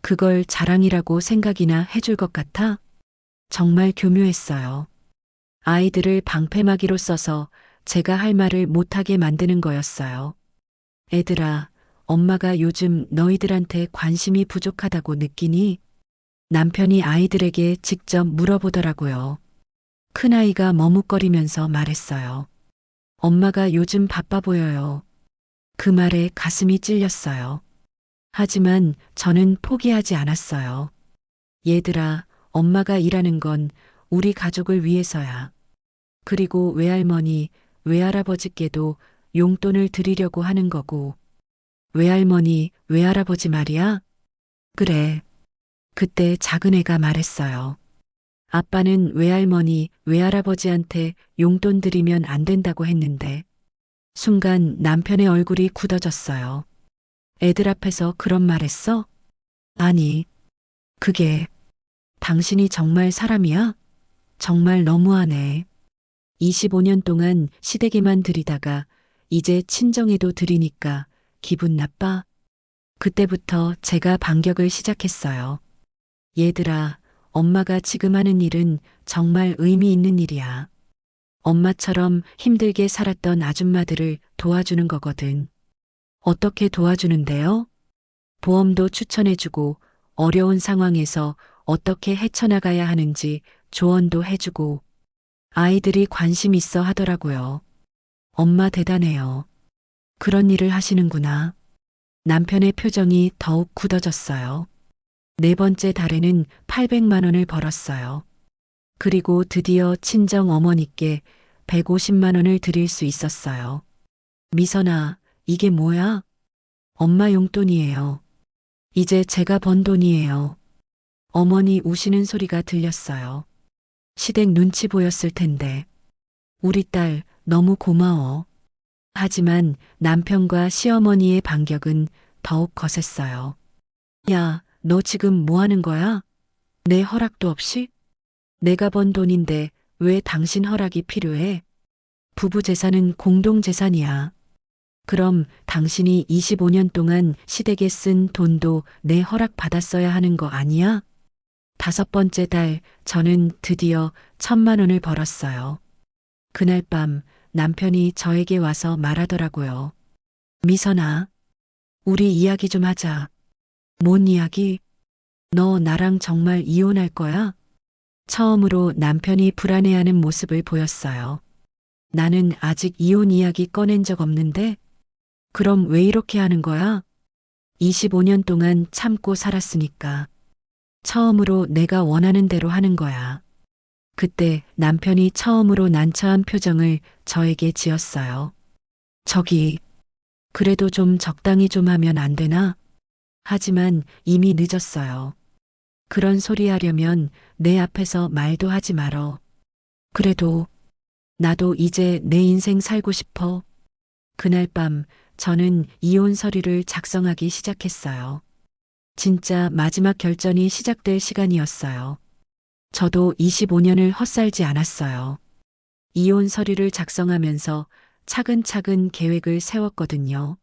그걸 자랑이라고 생각이나 해줄 것 같아? 정말 교묘했어요. 아이들을 방패막이로 써서 제가 할 말을 못하게 만드는 거였어요. 애들아, 엄마가 요즘 너희들한테 관심이 부족하다고 느끼니? 남편이 아이들에게 직접 물어보더라고요. 큰아이가 머뭇거리면서 말했어요. 엄마가 요즘 바빠 보여요. 그 말에 가슴이 찔렸어요. 하지만 저는 포기하지 않았어요. 얘들아, 엄마가 일하는 건 우리 가족을 위해서야. 그리고 외할머니, 외할아버지께도 용돈을 드리려고 하는 거고. 외할머니, 외할아버지 말이야? 그래. 그때 작은 애가 말했어요. 아빠는 외할머니, 외할아버지한테 용돈 드리면 안 된다고 했는데. 순간 남편의 얼굴이 굳어졌어요. 애들 앞에서 그런 말 했어? 아니, 그게 당신이 정말 사람이야? 정말 너무하네. 25년 동안 시댁에만 드리다가 이제 친정에도 드리니까 기분 나빠? 그때부터 제가 반격을 시작했어요. 얘들아, 엄마가 지금 하는 일은 정말 의미 있는 일이야. 엄마처럼 힘들게 살았던 아줌마들을 도와주는 거거든. 어떻게 도와주는데요? 보험도 추천해주고 어려운 상황에서 어떻게 헤쳐나가야 하는지 조언도 해주고 아이들이 관심 있어 하더라고요. 엄마 대단해요. 그런 일을 하시는구나. 남편의 표정이 더욱 굳어졌어요. 네 번째 달에는 800만 원을 벌었어요. 그리고 드디어 친정 어머니께 150만 원을 드릴 수 있었어요. 미선아, 이게 뭐야? 엄마 용돈이에요. 이제 제가 번 돈이에요. 어머니 우시는 소리가 들렸어요. 시댁 눈치 보였을 텐데. 우리 딸 너무 고마워. 하지만 남편과 시어머니의 반격은 더욱 거셌어요. 야, 너 지금 뭐 하는 거야? 내 허락도 없이? 내가 번 돈인데 왜 당신 허락이 필요해? 부부 재산은 공동 재산이야. 그럼 당신이 25년 동안 시댁에 쓴 돈도 내 허락 받았어야 하는 거 아니야? 5번째 달 저는 드디어 1,000만 원을 벌었어요. 그날 밤 남편이 저에게 와서 말하더라고요. 미선아, 우리 이야기 좀 하자. 뭔 이야기? 너 나랑 정말 이혼할 거야? 처음으로 남편이 불안해하는 모습을 보였어요. 나는 아직 이혼 이야기 꺼낸 적 없는데? 그럼 왜 이렇게 하는 거야? 25년 동안 참고 살았으니까. 처음으로 내가 원하는 대로 하는 거야. 그때 남편이 처음으로 난처한 표정을 저에게 지었어요. 저기, 그래도 좀 적당히 좀 하면 안 되나? 하지만 이미 늦었어요. 그런 소리 하려면 내 앞에서 말도 하지 말어. 그래도 나도 이제 내 인생 살고 싶어. 그날 밤 저는 이혼 서류를 작성하기 시작했어요. 진짜 마지막 결전이 시작될 시간이었어요. 저도 25년을 헛살지 않았어요. 이혼 서류를 작성하면서 차근차근 계획을 세웠거든요.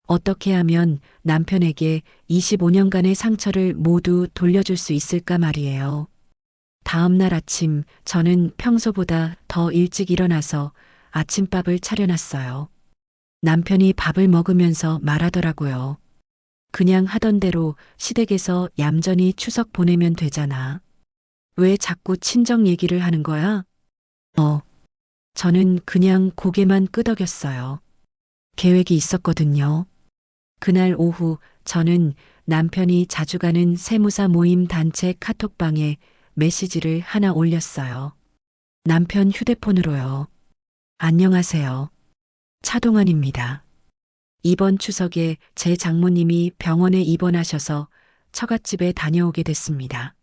어떻게 하면 남편에게 25년간의 상처를 모두 돌려줄 수 있을까 말이에요. 다음 날 아침 저는 평소보다 더 일찍 일어나서 아침밥을 차려놨어요. 남편이 밥을 먹으면서 말하더라고요. 그냥 하던 대로 시댁에서 얌전히 추석 보내면 되잖아. 왜 자꾸 친정 얘기를 하는 거야? 저는 그냥 고개만 끄덕였어요. 계획이 있었거든요. 그날 오후 저는 남편이 자주 가는 세무사 모임 단체 카톡방에 메시지를 하나 올렸어요. 남편 휴대폰으로요. 안녕하세요. 차동환입니다. 이번 추석에 제 장모님이 병원에 입원하셔서 처갓집에 다녀오게 됐습니다.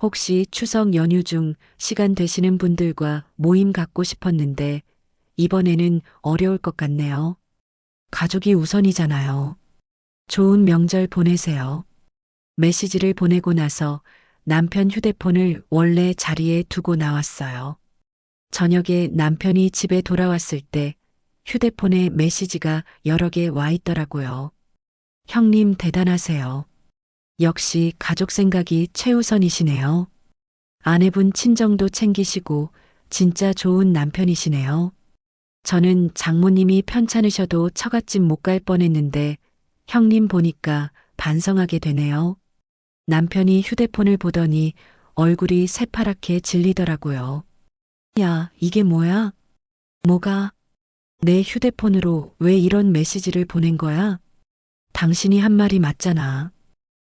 혹시 추석 연휴 중 시간 되시는 분들과 모임 갖고 싶었는데 이번에는 어려울 것 같네요. 가족이 우선이잖아요. 좋은 명절 보내세요. 메시지를 보내고 나서 남편 휴대폰을 원래 자리에 두고 나왔어요. 저녁에 남편이 집에 돌아왔을 때 휴대폰에 메시지가 여러 개 와 있더라고요. 형님 대단하세요. 역시 가족 생각이 최우선이시네요. 아내분 친정도 챙기시고 진짜 좋은 남편이시네요. 저는 장모님이 편찮으셔도 처갓집 못 갈 뻔했는데 형님 보니까 반성하게 되네요. 남편이 휴대폰을 보더니 얼굴이 새파랗게 질리더라고요. 야, 이게 뭐야? 뭐가? 내 휴대폰으로 왜 이런 메시지를 보낸 거야? 당신이 한 말이 맞잖아.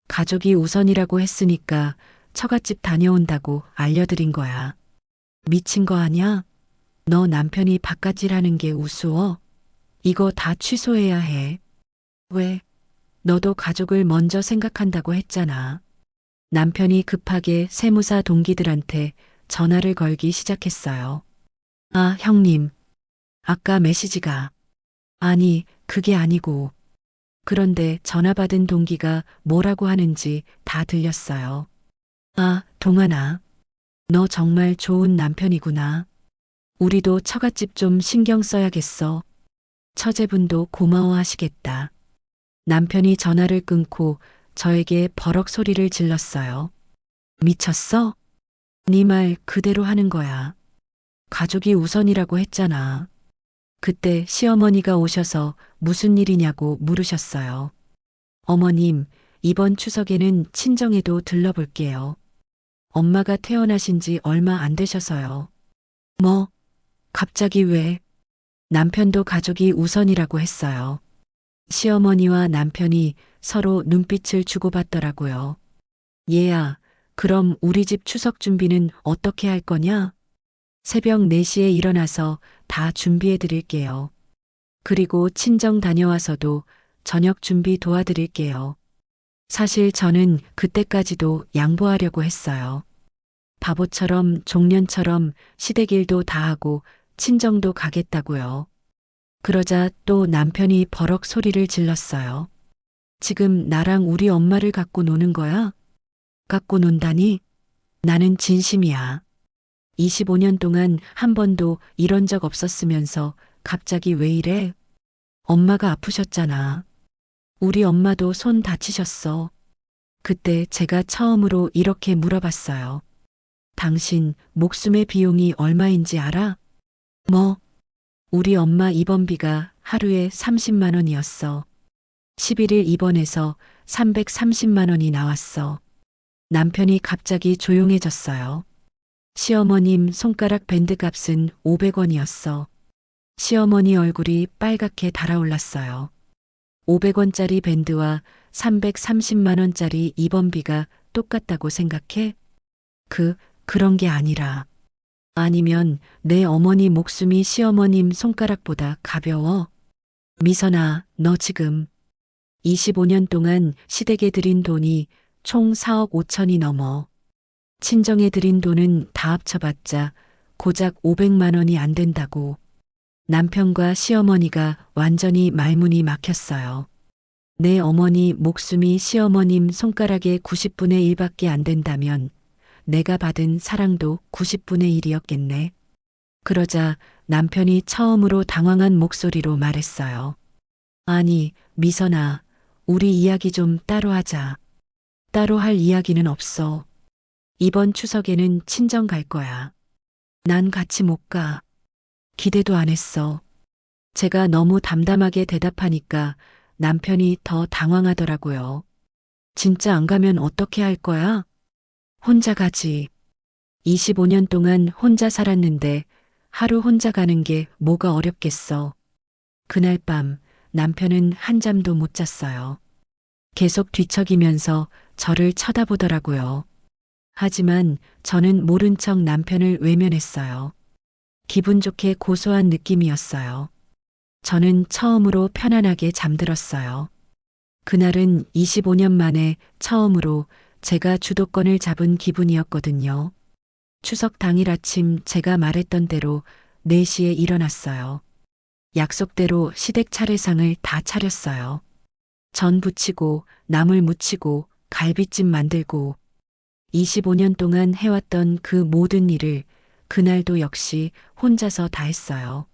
가족이 우선이라고 했으니까 처갓집 다녀온다고 알려드린 거야. 미친 거 아냐? 너 남편이 바깥일하는 게 우스워? 이거 다 취소해야 해. 왜? 너도 가족을 먼저 생각한다고 했잖아. 남편이 급하게 세무사 동기들한테 전화를 걸기 시작했어요. 아, 형님. 아까 메시지가. 아니, 그게 아니고. 그런데 전화 받은 동기가 뭐라고 하는지 다 들렸어요. 아, 동환아. 너 정말 좋은 남편이구나. 우리도 처갓집 좀 신경 써야겠어. 처제분도 고마워하시겠다. 남편이 전화를 끊고 저에게 버럭 소리를 질렀어요. 미쳤어? 네 말 그대로 하는 거야. 가족이 우선이라고 했잖아. 그때 시어머니가 오셔서 무슨 일이냐고 물으셨어요. 어머님, 이번 추석에는 친정에도 들러볼게요. 엄마가 퇴원하신 지 얼마 안 되셔서요. 뭐? 갑자기 왜? 남편도 가족이 우선이라고 했어요. 시어머니와 남편이 서로 눈빛을 주고받더라고요. 얘야, 그럼 우리 집 추석 준비는 어떻게 할 거냐? 새벽 4시에 일어나서 다 준비해 드릴게요. 그리고 친정 다녀와서도 저녁 준비 도와드릴게요. 사실 저는 그때까지도 양보하려고 했어요. 바보처럼 종년처럼 시댁 일도 다 하고 친정도 가겠다고요. 그러자 또 남편이 버럭 소리를 질렀어요. 지금 나랑 우리 엄마를 갖고 노는 거야? 갖고 논다니? 나는 진심이야. 25년 동안 한 번도 이런 적 없었으면서 갑자기 왜 이래? 엄마가 아프셨잖아. 우리 엄마도 손 다치셨어. 그때 제가 처음으로 이렇게 물어봤어요. 당신 목숨의 비용이 얼마인지 알아? 뭐? 우리 엄마 입원비가 하루에 30만 원이었어. 11일 입원해서 330만 원이 나왔어. 남편이 갑자기 조용해졌어요. 시어머님 손가락 밴드 값은 500원이었어. 시어머니 얼굴이 빨갛게 달아올랐어요. 500원짜리 밴드와 330만 원짜리 입원비가 똑같다고 생각해? 그런 게 아니라. 아니면 내 어머니 목숨이 시어머님 손가락보다 가벼워? 미선아, 너 지금 25년 동안 시댁에 들인 돈이 총 4억 5천이 넘어. 친정에 들인 돈은 다 합쳐봤자 고작 500만 원이 안 된다고. 남편과 시어머니가 완전히 말문이 막혔어요. 내 어머니 목숨이 시어머님 손가락의 90분의 1밖에 안 된다면 내가 받은 사랑도 90분의 1이었겠네. 그러자 남편이 처음으로 당황한 목소리로 말했어요. 아니, 미선아, 우리 이야기 좀 따로 하자. 따로 할 이야기는 없어. 이번 추석에는 친정 갈 거야. 난 같이 못 가. 기대도 안 했어. 제가 너무 담담하게 대답하니까 남편이 더 당황하더라고요. 진짜 안 가면 어떻게 할 거야? 혼자 가지. 25년 동안 혼자 살았는데 하루 혼자 가는 게 뭐가 어렵겠어. 그날 밤 남편은 한잠도 못 잤어요. 계속 뒤척이면서 저를 쳐다보더라고요. 하지만 저는 모른 척 남편을 외면했어요. 기분 좋게 고소한 느낌이었어요. 저는 처음으로 편안하게 잠들었어요. 그날은 25년 만에 처음으로 제가 주도권을 잡은 기분이었거든요. 추석 당일 아침 제가 말했던 대로 4시에 일어났어요. 약속대로 시댁 차례상을 다 차렸어요. 전 부치고 나물 무치고 갈비찜 만들고 25년 동안 해왔던 그 모든 일을 그날도 역시 혼자서 다 했어요.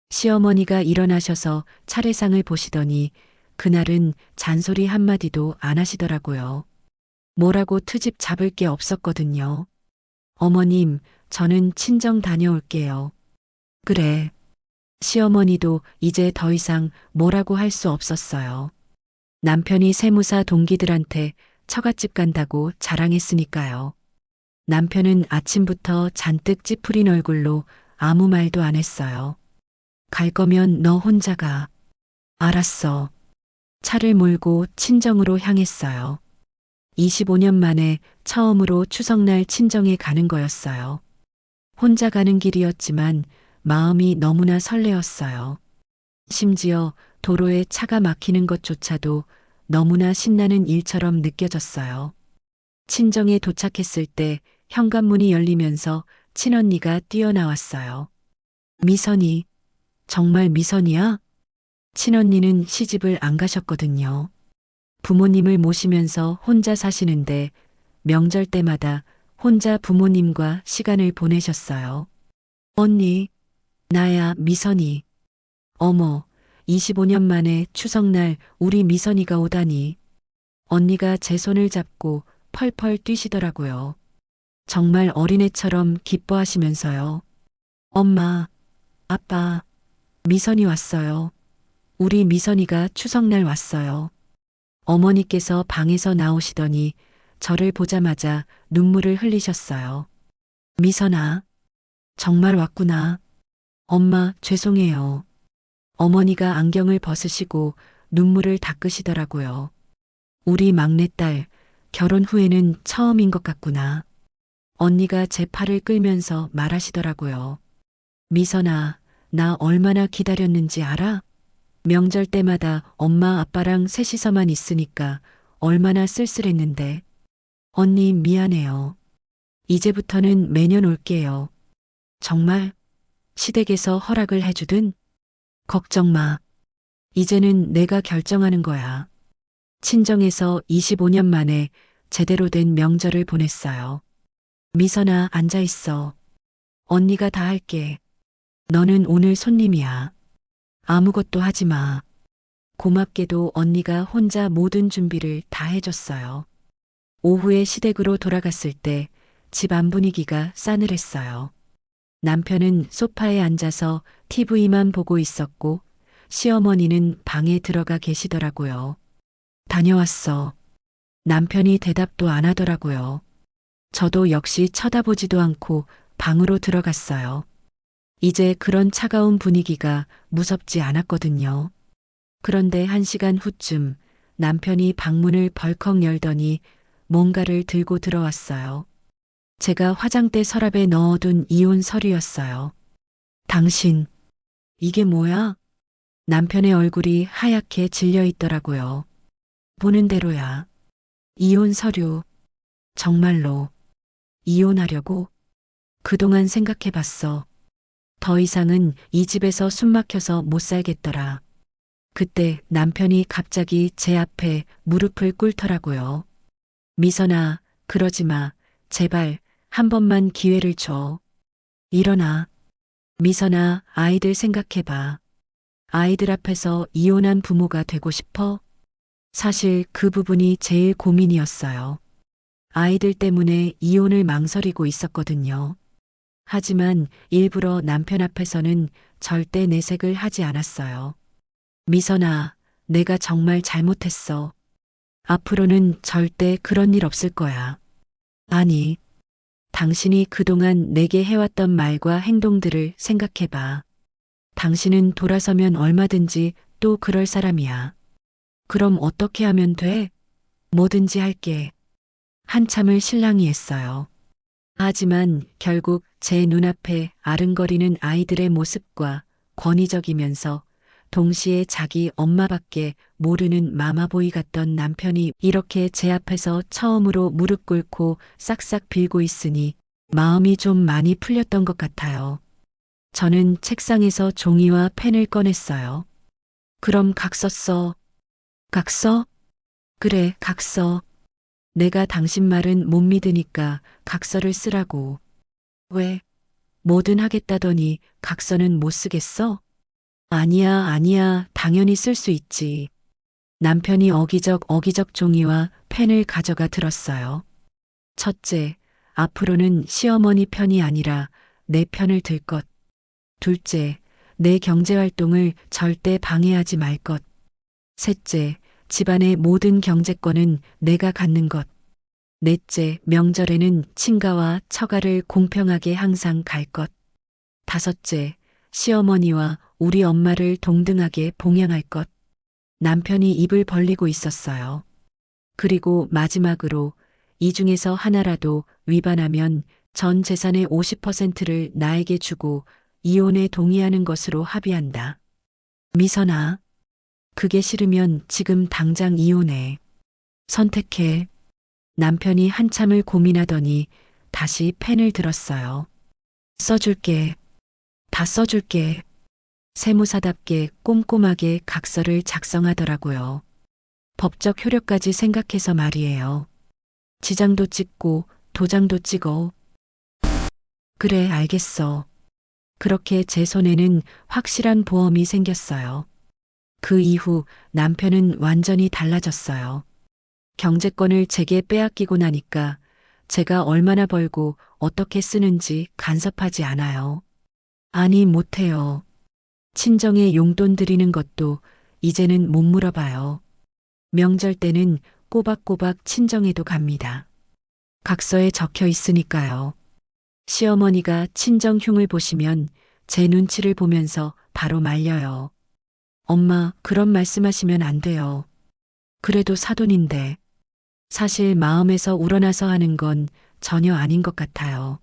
시어머니가 일어나셔서 차례상을 보시더니 그날은 잔소리 한마디도 안 하시더라고요. 뭐라고 트집 잡을 게 없었거든요. 어머님, 저는 친정 다녀올게요. 그래. 시어머니도 이제 더 이상 뭐라고 할 수 없었어요. 남편이 세무사 동기들한테 처갓집 간다고 자랑했으니까요. 남편은 아침부터 잔뜩 찌푸린 얼굴로 아무 말도 안 했어요. 갈 거면 너 혼자 가. 알았어. 차를 몰고 친정으로 향했어요. 25년 만에 처음으로 추석날 친정에 가는 거였어요. 혼자 가는 길이었지만 마음이 너무나 설레었어요. 심지어 도로에 차가 막히는 것조차도 너무나 신나는 일처럼 느껴졌어요. 친정에 도착했을 때 현관문이 열리면서 친언니가 뛰어나왔어요. 미선이, 정말 미선이야? 친언니는 시집을 안 가셨거든요. 부모님을 모시면서 혼자 사시는데 명절 때마다 혼자 부모님과 시간을 보내셨어요. 언니, 나야 미선이. 어머, 25년 만에 추석날 우리 미선이가 오다니. 언니가 제 손을 잡고 펄펄 뛰시더라고요. 정말 어린애처럼 기뻐하시면서요. 엄마, 아빠, 미선이 왔어요. 우리 미선이가 추석날 왔어요. 어머니께서 방에서 나오시더니 저를 보자마자 눈물을 흘리셨어요. 미선아, 정말 왔구나. 엄마, 죄송해요. 어머니가 안경을 벗으시고 눈물을 닦으시더라고요. 우리 막내딸, 결혼 후에는 처음인 것 같구나. 언니가 제 팔을 끌면서 말하시더라고요. 미선아, 나 얼마나 기다렸는지 알아? 명절 때마다 엄마 아빠랑 셋이서만 있으니까 얼마나 쓸쓸했는데. 언니 미안해요. 이제부터는 매년 올게요. 정말? 시댁에서 허락을 해주든? 걱정 마. 이제는 내가 결정하는 거야. 친정에서 25년 만에 제대로 된 명절을 보냈어요. 미선아, 앉아있어. 언니가 다 할게. 너는 오늘 손님이야. 아무것도 하지 마. 고맙게도 언니가 혼자 모든 준비를 다 해줬어요. 오후에 시댁으로 돌아갔을 때 집 안 분위기가 싸늘했어요. 남편은 소파에 앉아서 TV만 보고 있었고 시어머니는 방에 들어가 계시더라고요. 다녀왔어. 남편이 대답도 안 하더라고요. 저도 역시 쳐다보지도 않고 방으로 들어갔어요. 이제 그런 차가운 분위기가 무섭지 않았거든요. 그런데 1시간 후쯤 남편이 방문을 벌컥 열더니 뭔가를 들고 들어왔어요. 제가 화장대 서랍에 넣어둔 이혼 서류였어요. 당신, 이게 뭐야? 남편의 얼굴이 하얗게 질려 있더라고요. 보는 대로야. 이혼 서류. 정말로. 이혼하려고? 그동안 생각해봤어. 더 이상은 이 집에서 숨 막혀서 못 살겠더라. 그때 남편이 갑자기 제 앞에 무릎을 꿇더라고요. 미선아, 그러지 마. 제발, 한 번만 기회를 줘. 일어나. 미선아, 아이들 생각해봐. 아이들 앞에서 이혼한 부모가 되고 싶어? 사실 그 부분이 제일 고민이었어요. 아이들 때문에 이혼을 망설이고 있었거든요. 하지만 일부러 남편 앞에서는 절대 내색을 하지 않았어요. 미선아, 내가 정말 잘못했어. 앞으로는 절대 그런 일 없을 거야. 아니, 당신이 그동안 내게 해왔던 말과 행동들을 생각해봐. 당신은 돌아서면 얼마든지 또 그럴 사람이야. 그럼 어떻게 하면 돼? 뭐든지 할게. 한참을 실랑이 했어요. 하지만 결국 제 눈앞에 아른거리는 아이들의 모습과 권위적이면서 동시에 자기 엄마밖에 모르는 마마보이 같던 남편이 이렇게 제 앞에서 처음으로 무릎 꿇고 싹싹 빌고 있으니 마음이 좀 많이 풀렸던 것 같아요. 저는 책상에서 종이와 펜을 꺼냈어요. 그럼 각서 써. 각서? 그래, 각서. 내가 당신 말은 못 믿으니까 각서를 쓰라고. 왜? 뭐든 하겠다더니 각서는 못 쓰겠어? 아니야, 아니야, 당연히 쓸 수 있지. 남편이 어기적 종이와 펜을 가져가 들었어요. 첫째, 앞으로는 시어머니 편이 아니라 내 편을 들 것. 둘째, 내 경제활동을 절대 방해하지 말 것. 셋째, 집안의 모든 경제권은 내가 갖는 것. 넷째, 명절에는 친가와 처가를 공평하게 항상 갈 것. 다섯째, 시어머니와 우리 엄마를 동등하게 봉양할 것. 남편이 입을 벌리고 있었어요. 그리고 마지막으로 이 중에서 하나라도 위반하면 전 재산의 50%를 나에게 주고 이혼에 동의하는 것으로 합의한다. 미선아, 그게 싫으면 지금 당장 이혼해. 선택해. 남편이 한참을 고민하더니 다시 펜을 들었어요. 써줄게. 다 써줄게. 세무사답게 꼼꼼하게 각서를 작성하더라고요. 법적 효력까지 생각해서 말이에요. 지장도 찍고 도장도 찍어. 그래, 알겠어. 그렇게 제 손에는 확실한 보험이 생겼어요. 그 이후 남편은 완전히 달라졌어요. 경제권을 제게 빼앗기고 나니까 제가 얼마나 벌고 어떻게 쓰는지 간섭하지 않아요. 아니, 못해요. 친정에 용돈 드리는 것도 이제는 못 물어봐요. 명절 때는 꼬박꼬박 친정에도 갑니다. 각서에 적혀 있으니까요. 시어머니가 친정 흉을 보시면 제 눈치를 보면서 바로 말려요. 엄마, 그런 말씀하시면 안 돼요. 그래도 사돈인데. 사실 마음에서 우러나서 하는 건 전혀 아닌 것 같아요.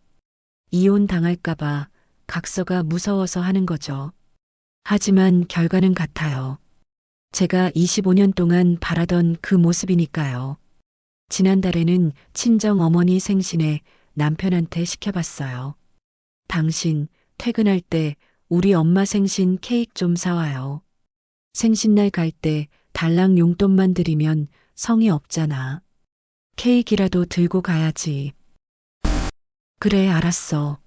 이혼 당할까봐 각서가 무서워서 하는 거죠. 하지만 결과는 같아요. 제가 25년 동안 바라던 그 모습이니까요. 지난달에는 친정 어머니 생신에 남편한테 시켜봤어요. 당신 퇴근할 때 우리 엄마 생신 케이크 좀 사와요. 생신날 갈 때 달랑 용돈만 드리면 성의 없잖아. 케이크라도 들고 가야지. 그래, 알았어.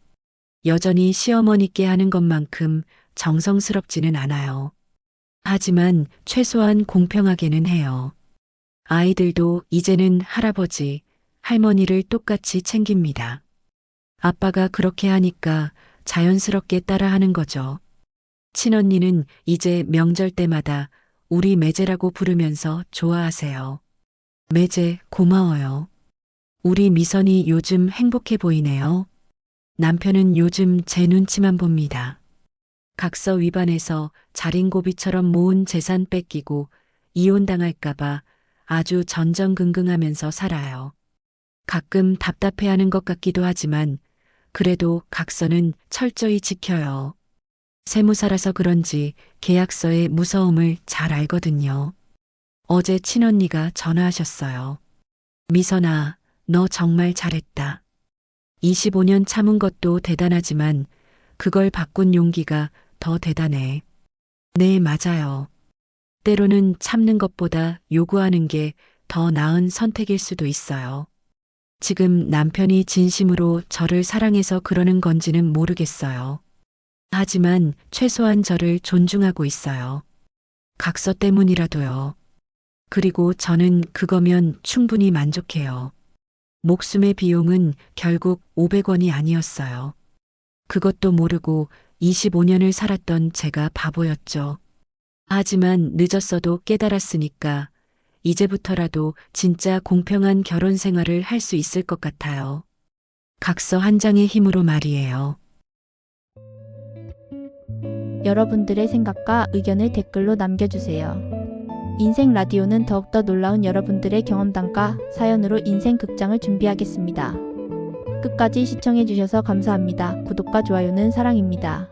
여전히 시어머니께 하는 것만큼 정성스럽지는 않아요. 하지만 최소한 공평하게는 해요. 아이들도 이제는 할아버지, 할머니를 똑같이 챙깁니다. 아빠가 그렇게 하니까 자연스럽게 따라하는 거죠. 친언니는 이제 명절 때마다 우리 매제라고 부르면서 좋아하세요. 매제, 고마워요. 우리 미선이 요즘 행복해 보이네요. 남편은 요즘 제 눈치만 봅니다. 각서 위반해서 자린고비처럼 모은 재산 뺏기고 이혼당할까봐 아주 전전긍긍하면서 살아요. 가끔 답답해하는 것 같기도 하지만 그래도 각서는 철저히 지켜요. 세무사라서 그런지 계약서의 무서움을 잘 알거든요. 어제 친언니가 전화하셨어요. 미선아, 너 정말 잘했다. 25년 참은 것도 대단하지만 그걸 바꾼 용기가 더 대단해. 네, 맞아요. 때로는 참는 것보다 요구하는 게 더 나은 선택일 수도 있어요. 지금 남편이 진심으로 저를 사랑해서 그러는 건지는 모르겠어요. 하지만 최소한 저를 존중하고 있어요. 각서 때문이라도요. 그리고 저는 그거면 충분히 만족해요. 목숨의 비용은 결국 500원이 아니었어요. 그것도 모르고 25년을 살았던 제가 바보였죠. 하지만 늦었어도 깨달았으니까 이제부터라도 진짜 공평한 결혼 생활을 할 수 있을 것 같아요. 각서 한 장의 힘으로 말이에요. 여러분들의 생각과 의견을 댓글로 남겨주세요. 인생 라디오는 더욱더 놀라운 여러분들의 경험담과 사연으로 인생 극장을 준비하겠습니다. 끝까지 시청해주셔서 감사합니다. 구독과 좋아요는 사랑입니다.